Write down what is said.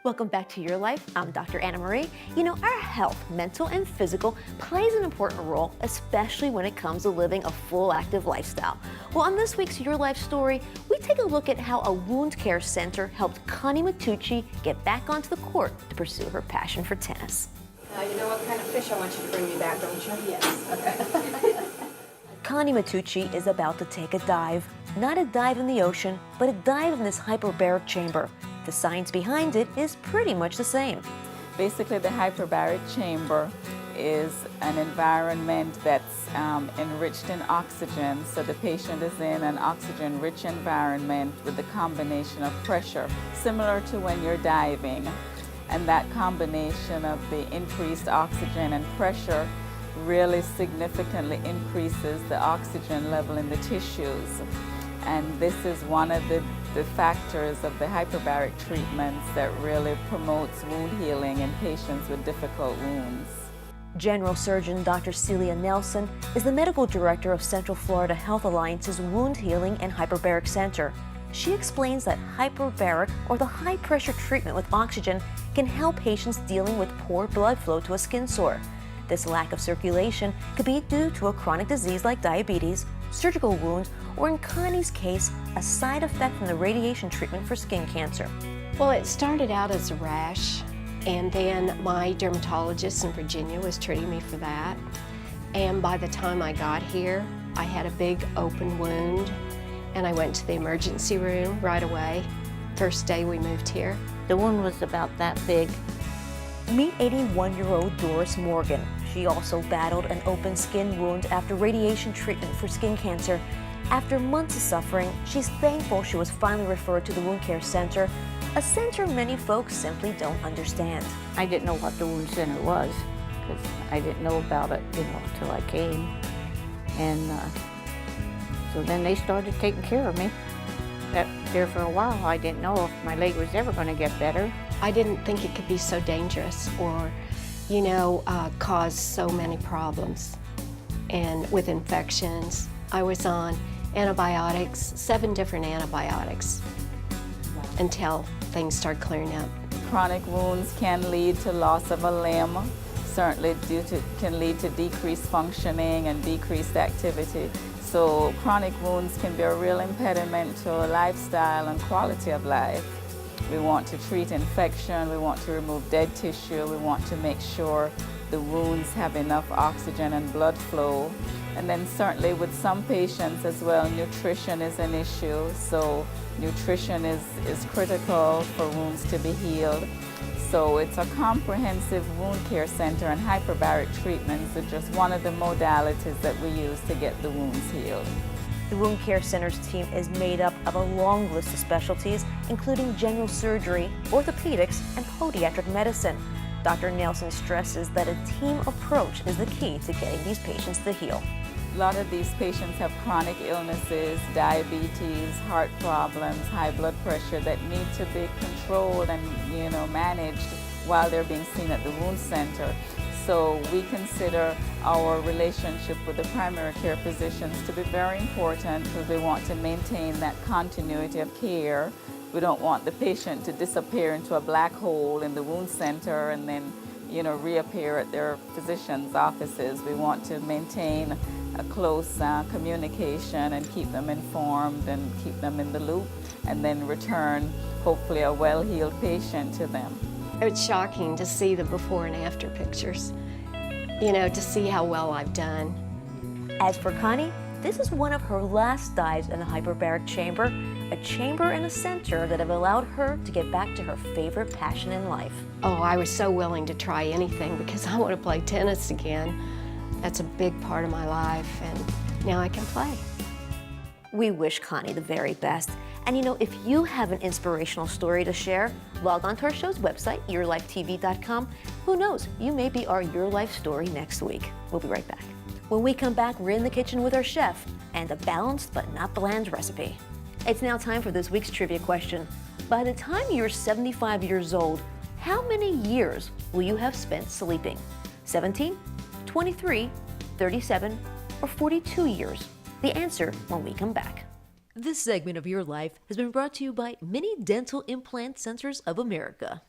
Welcome back to Your Life. I'm Dr. Anna Marie. You know, our health, mental and physical, plays an important role, especially when it comes to living a full, active lifestyle. Well, on this week's Your Life story, we take a look at how a wound care center helped Connie Matucci get back onto the court to pursue her passion for tennis. You know what kind of fish I want you to bring me back, don't you? Yes. Okay. Connie Matucci is about to take a dive. Not a dive in the ocean, but a dive in this hyperbaric chamber. The science behind it is pretty much the same. Basically, the hyperbaric chamber is an environment that's enriched in oxygen, so the patient is in an oxygen-rich environment with the combination of pressure, similar to when you're diving. And that combination of the increased oxygen and pressure really significantly increases the oxygen level in the tissues. And this is one of the factors of the hyperbaric treatments that really promotes wound healing in patients with difficult wounds. General Surgeon Dr. Celia Nelson is the medical director of Central Florida Health Alliance's Wound Healing and Hyperbaric Center. She explains that hyperbaric, or the high-pressure treatment with oxygen, can help patients dealing with poor blood flow to a skin sore. This lack of circulation could be due to a chronic disease like diabetes, surgical wounds, or in Connie's case, a side effect from the radiation treatment for skin cancer. Well, it started out as a rash, and then my dermatologist in Virginia was treating me for that. And by the time I got here, I had a big open wound, and I went to the emergency room right away. First day we moved here. The wound was about that big. Meet 81-year-old Doris Morgan. She also battled an open skin wound after radiation treatment for skin cancer. After months of suffering, she's thankful she was finally referred to the Wound Care Center, a center many folks simply don't understand. I didn't know what the wound center was because I didn't know about it, till I came. And so then they started taking care of me. There for a while, I didn't know if my leg was ever going to get better. I didn't think it could be so dangerous or, cause so many problems. And with infections, I was on antibiotics, 7 different antibiotics, until things started clearing up. Chronic wounds can lead to loss of a limb, certainly can lead to decreased functioning and decreased activity. So chronic wounds can be a real impediment to a lifestyle and quality of life. We want to treat infection, we want to remove dead tissue, we want to make sure the wounds have enough oxygen and blood flow. And then certainly with some patients as well, nutrition is an issue. So nutrition is critical for wounds to be healed. So it's a comprehensive wound care center, and hyperbaric treatments are just one of the modalities that we use to get the wounds healed. The Wound Care Center's team is made up of a long list of specialties, including general surgery, orthopedics, and podiatric medicine. Dr. Nelson stresses that a team approach is the key to getting these patients to heal. A lot of these patients have chronic illnesses, diabetes, heart problems, high blood pressure that need to be controlled and managed while they're being seen at the wound center. So we consider our relationship with the primary care physicians to be very important because we want to maintain that continuity of care. We don't want the patient to disappear into a black hole in the wound center and then reappear at their physician's offices. We want to maintain a close communication and keep them informed and keep them in the loop, and then return hopefully a well-healed patient to them. It's shocking to see the before and after pictures, to see how well I've done. As for Connie, this is one of her last dives in the hyperbaric chamber, a chamber and a center that have allowed her to get back to her favorite passion in life. Oh, I was so willing to try anything because I want to play tennis again. That's a big part of my life, and now I can play. We wish Connie the very best. And if you have an inspirational story to share, log on to our show's website, yourlifetv.com. Who knows, you may be our Your Life story next week. We'll be right back. When we come back, we're in the kitchen with our chef and a balanced but not bland recipe. It's now time for this week's trivia question. By the time you're 75 years old, how many years will you have spent sleeping? 17, 23, 37, or 42 years? The answer when we come back. This segment of Your Life has been brought to you by Mini Dental Implant Centers of America.